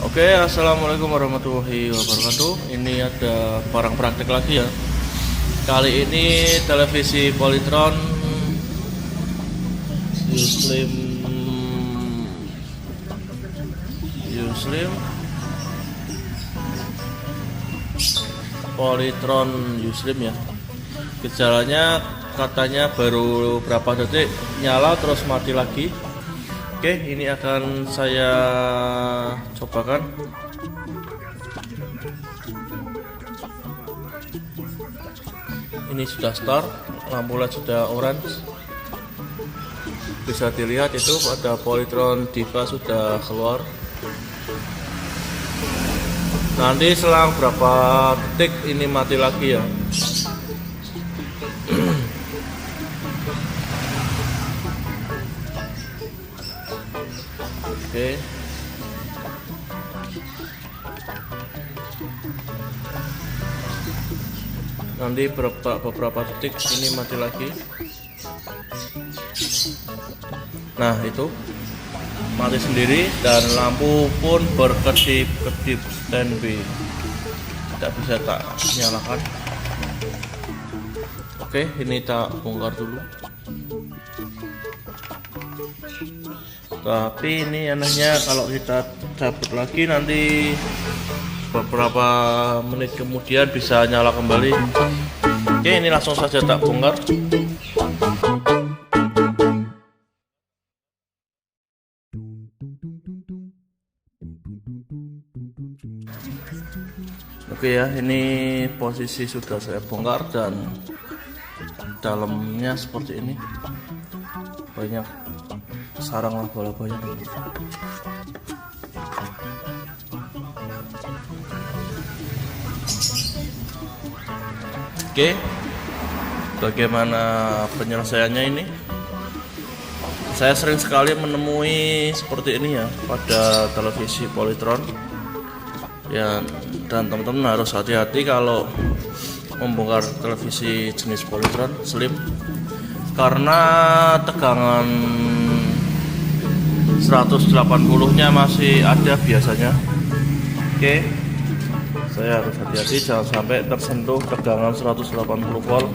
Oke, assalamualaikum warahmatullahi wabarakatuh. Ini ada barang praktek lagi ya. Kali ini televisi Polytron Uslim Polytron Uslim ya. Gejalanya katanya baru berapa detik nyala terus mati lagi. Oke, ini akan saya cobakan. Ini sudah start, lampu LED sudah orange. Bisa dilihat itu pada Polytron Diva sudah keluar. Nanti selang berapa detik ini mati lagi ya. Oke. Nanti beberapa detik ini mati lagi. Nah, itu mati sendiri dan lampu pun berkedip-kedip standby. Tidak bisa tak nyalakan. Oke, ini tak bongkar dulu. Tapi ini anehnya kalau kita cabut lagi nanti beberapa menit kemudian bisa nyala kembali. Oke, ini langsung saja tak bongkar. Oke ya, ini posisi sudah saya bongkar dan dalamnya seperti ini. Banyak sarang laba-labanya. Oke, bagaimana penyelesaiannya ini? Saya sering sekali menemui seperti ini ya pada televisi Polytron ya, dan teman-teman harus hati-hati kalau membongkar televisi jenis Polytron Slim karena tegangan 180-nya masih ada biasanya. Oke, saya harus hati-hati jangan sampai tersentuh tegangan 180 volt.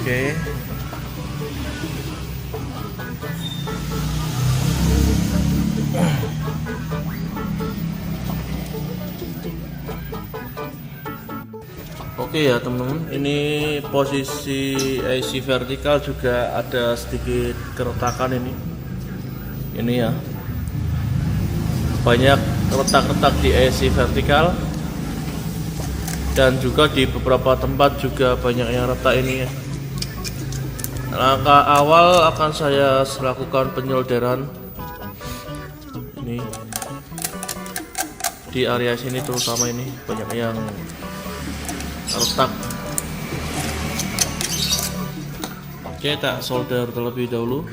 Oke. Oke ya teman-teman, ini posisi IC vertikal juga ada sedikit keretakan ini. Ini ya, banyak retak-retak di IC vertikal dan juga di beberapa tempat juga banyak yang retak ini ya. Langkah awal akan saya lakukan penyolderan ini di area sini, terutama ini banyak yang retak. Oke, tak solder terlebih dahulu.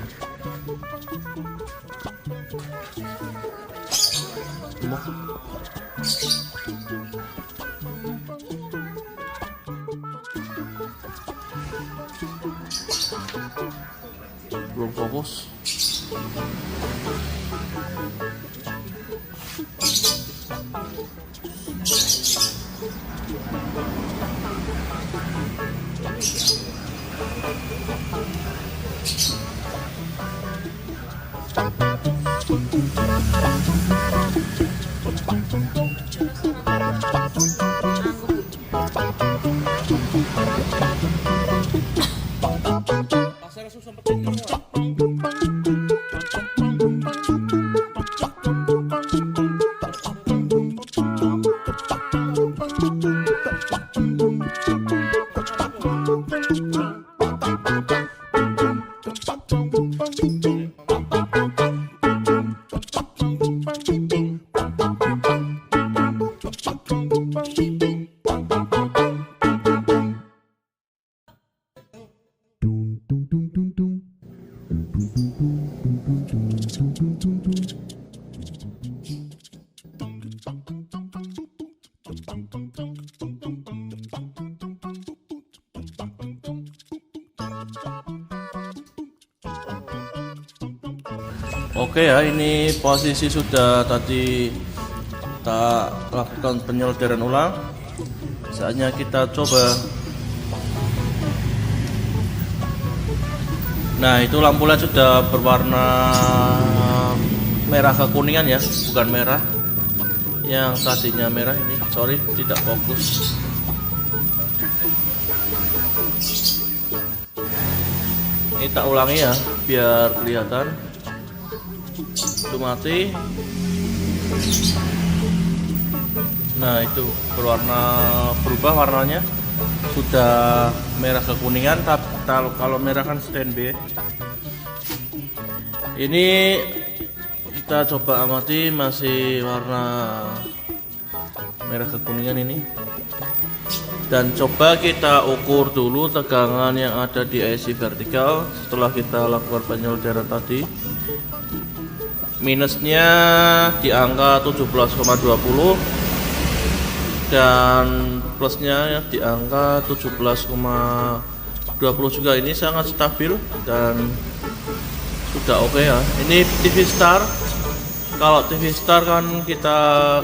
Belum fokus. Pasar langsung sempetin. Oke ya, ini posisi sudah tadi kita lakukan penyolderan ulang. Saatnya kita coba. Nah, itu lampu LED sudah berwarna merah kekuningan ya, bukan merah. Yang tadinya merah ini, sorry tidak fokus. Ini tak ulangi ya, biar kelihatan. Itu mati. Nah, itu berubah warnanya, sudah merah kekuningan. Tapi kalau merah kan standby. Ini kita coba amati, masih warna merah kekuningan ini. Dan coba kita ukur dulu tegangan yang ada di IC vertikal setelah kita lakukan penyolderan tadi. Minusnya di angka 17,20 dan plusnya di angka 17,20 juga. Ini sangat stabil dan sudah oke ya. Ini TV Star. Kalau TV Star kan kita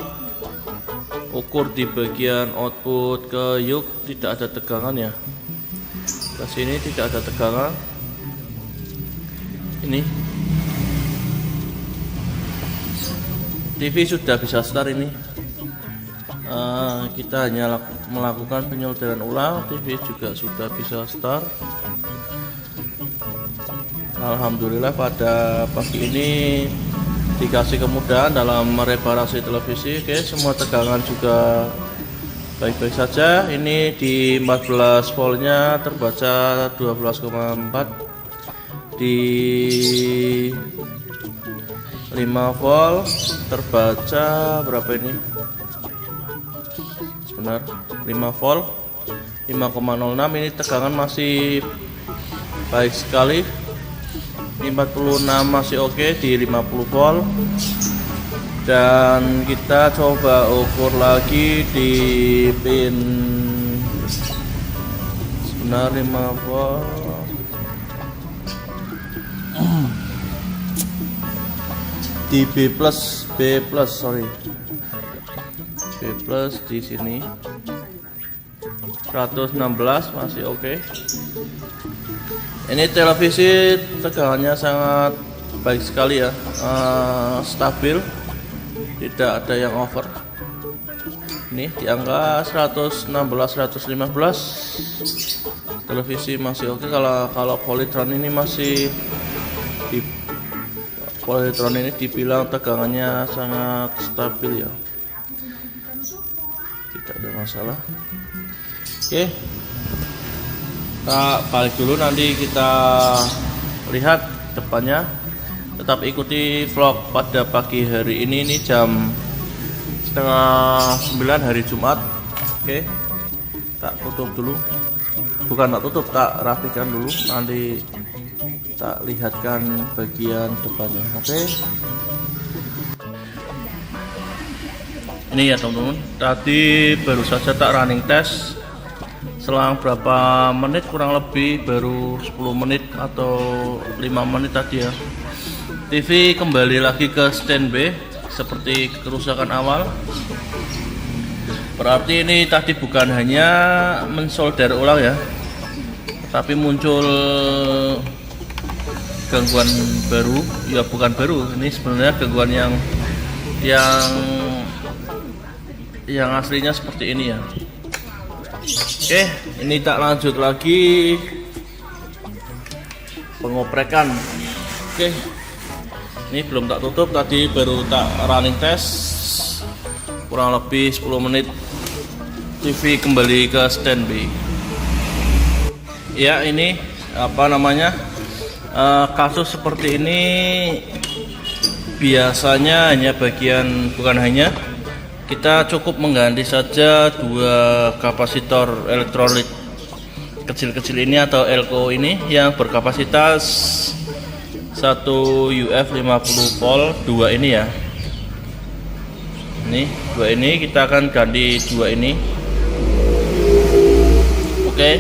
ukur di bagian output ke yuk, tidak ada tegangan ya. Ke sini tidak ada tegangan. Ini TV sudah bisa start ini. Kita hanya melakukan penyolderan ulang, TV juga sudah bisa start. Alhamdulillah pada pagi ini dikasih kemudahan dalam mereparasi televisi. Oke, semua tegangan juga baik-baik saja. Ini di 14 voltnya terbaca 12,4, di 5 volt terbaca berapa ini? Sebentar, 5 volt 5,06. Ini tegangan masih baik sekali. 46 masih oke di 50 volt. Dan kita coba ukur lagi di pin, sebentar, 5 volt. Di B plus sorry, B plus di sini 116 masih oke. Ini televisi tegangannya sangat baik sekali ya, stabil, tidak ada yang over. Ini di angka 116-115. Televisi masih oke. Kalau Polytron ini masih Polytron ini dibilang tegangannya sangat stabil ya, tidak ada masalah. Oke, kita balik dulu, nanti kita lihat depannya. Tetap ikuti vlog pada pagi hari ini jam setengah 9 hari Jumat. Oke, tak tutup dulu, bukan tak tutup, tak rapikan dulu, nanti tak lihatkan bagian depannya. Oke, ini ya teman-teman, tadi baru saja tak running test. Selang berapa menit, kurang lebih baru 10 menit atau 5 menit tadi ya, TV kembali lagi ke standby seperti kerusakan awal. Berarti ini tadi bukan hanya mensolder ulang ya, tapi muncul gangguan baru. Ya bukan baru, ini sebenarnya gangguan yang aslinya seperti ini ya. Oke, ini tak lanjut lagi pengoprekan. Oke, ini belum tak tutup, tadi baru tak running test kurang lebih 10 menit. TV kembali ke standby. Ya, ini apa namanya, kasus seperti ini biasanya hanya bagian, bukan hanya, kita cukup mengganti saja 2 kapasitor elektrolit kecil-kecil ini atau elko ini yang berkapasitas 1 UF 50 volt, 2 ini ya. Ini 2 ini kita akan ganti 2 ini. Oke.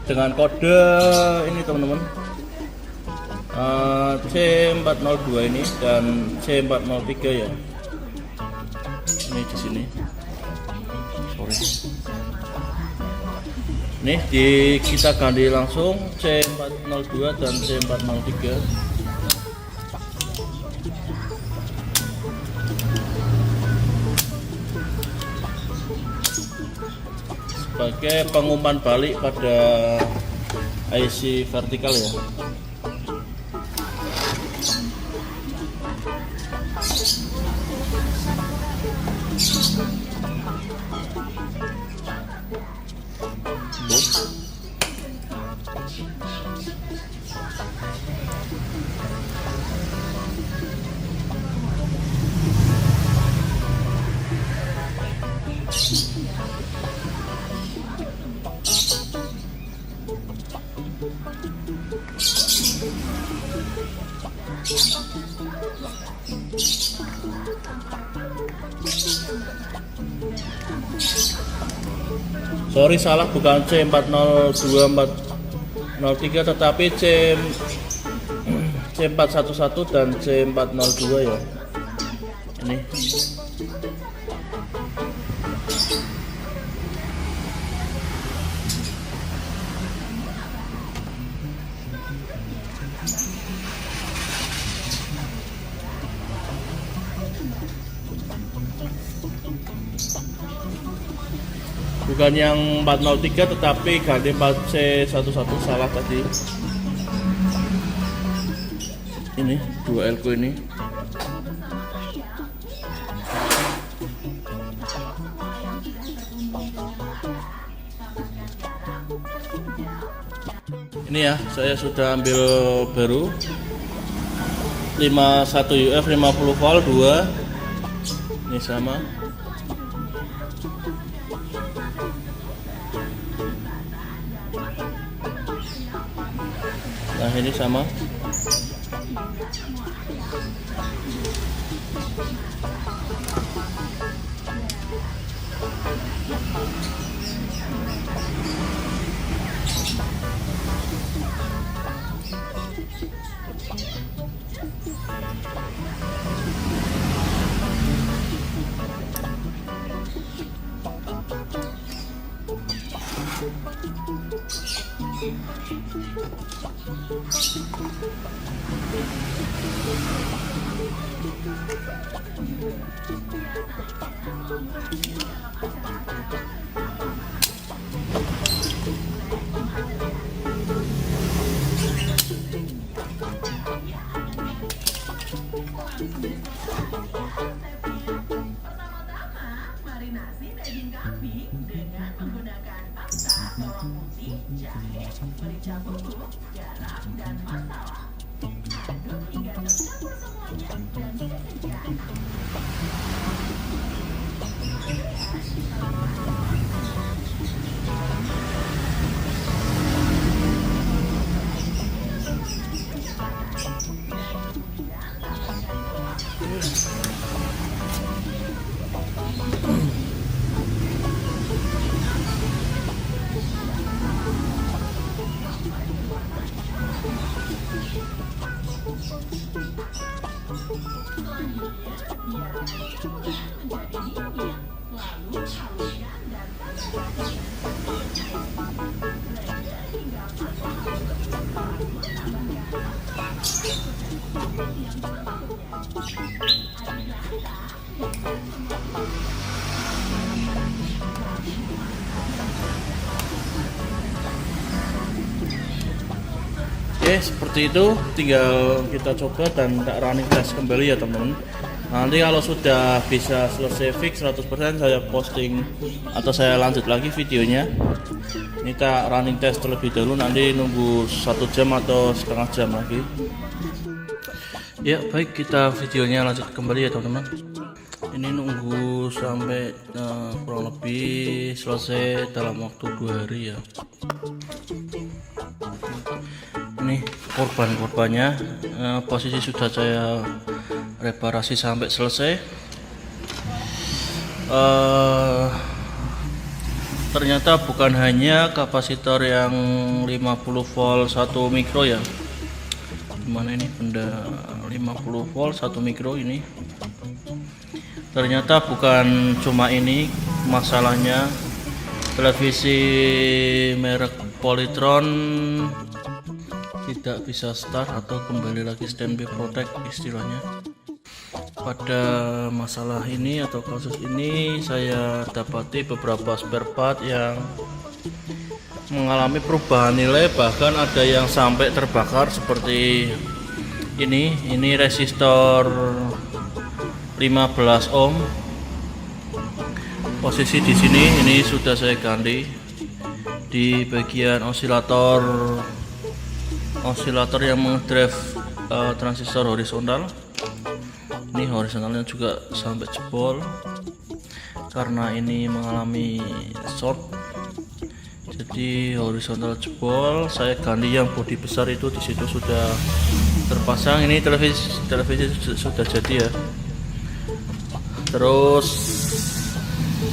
dengan kode ini teman-teman, C402 ini dan C403 ya. Ini di sini. Sorry. Nih kita ganti langsung C402 dan C403. Sebagai pengumpan balik pada IC vertikal ya. Sorry salah, bukan C402 403 tetapi C411 dan C402 ya. Ini bukan yang 403 tetapi ganti 4C11, salah tadi. Ini 2L ku ini. Ini ya, saya sudah ambil baru 51 UF 50 volt 2. Ini sama. Nah ini sama. Marinasi daging kambing dengan menggunakan pasta, bawang putih, jahe, merica bubuk, garam, dan masala. Aduk hingga tercampur semuanya dan keringkan. Oke, seperti itu, tinggal kita coba dan tak running test kembali ya teman-teman. Nanti kalau sudah bisa selesai fix 100% saya posting atau saya lanjut lagi videonya. Ini tak running test terlebih dahulu, nanti nunggu 1 jam atau setengah jam lagi. Ya baik, kita videonya lanjut kembali ya teman-teman. Ini nunggu sampai kurang lebih selesai dalam waktu 2 hari ya. Ini korban-korbannya, posisi sudah saya reparasi sampai selesai. ternyata bukan hanya kapasitor yang 50 volt 1 mikro ya. Gimana ini benda 50 volt 1 mikro ini? Ternyata bukan cuma ini masalahnya. Televisi merek Polytron tidak bisa start atau kembali lagi standby protect istilahnya. Pada masalah ini atau kasus ini saya dapati beberapa spare part yang mengalami perubahan nilai, bahkan ada yang sampai terbakar seperti ini resistor 15 ohm. Posisi di sini ini sudah saya ganti di bagian osilator yang mengdrive transistor horizontal. Ini horizontalnya juga sampai jebol karena ini mengalami short, jadi horizontal jebol. Saya ganti yang bodi besar itu, di situ sudah terpasang. Ini televisi sudah jadi ya. Terus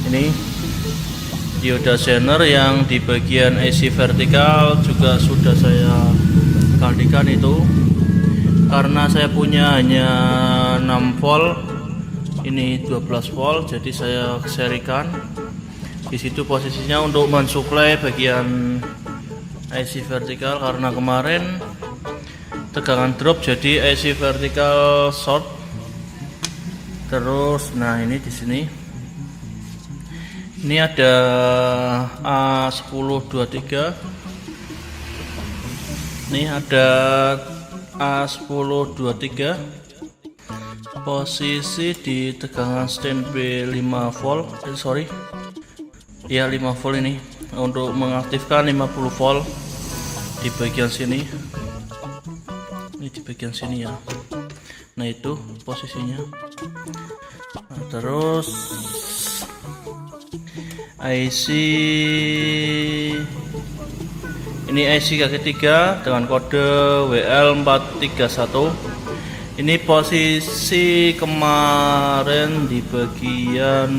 ini dioda zener yang di bagian AC vertikal juga sudah saya gantikan itu, karena saya punya hanya 6 volt, ini 12 volt, jadi saya serikan. Di situ posisinya untuk mensuplai bagian AC vertikal, karena kemarin tegangan drop jadi AC vertikal short. Terus nah ini di sini ini ada A1023, ini ada A1023, posisi di tegangan standby 5 volt, 5 volt ini untuk mengaktifkan 50 volt di bagian sini. Ini di bagian sini ya. Nah itu posisinya. Nah, terus IC ini IC kaki 3 dengan kode WL431. Ini posisi kemarin di bagian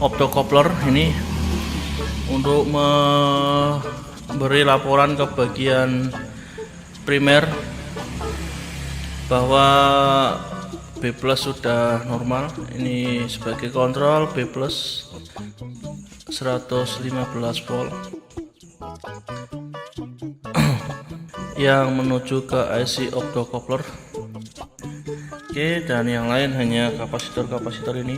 optocoupler ini untuk memberi laporan ke bagian primer bahwa B+ sudah normal. Ini sebagai kontrol B+ 115 volt yang menuju ke IC optocoupler. Oke, dan yang lain hanya kapasitor ini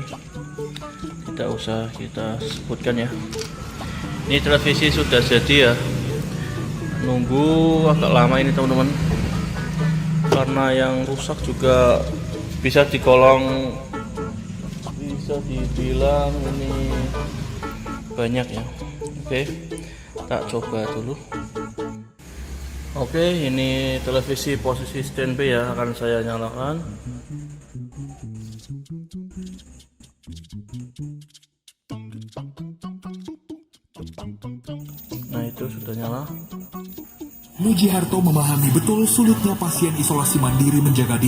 tidak usah kita sebutkan ya. Ini televisi sudah jadi ya, nunggu agak lama ini teman-teman, karena yang rusak juga bisa dibilang ini banyak ya. Oke, tak coba dulu. Oke, ini televisi posisi standby ya, akan saya nyalakan. Nah itu sudah nyala. Mujiharto memahami betul sulitnya pasien isolasi mandiri menjaga diri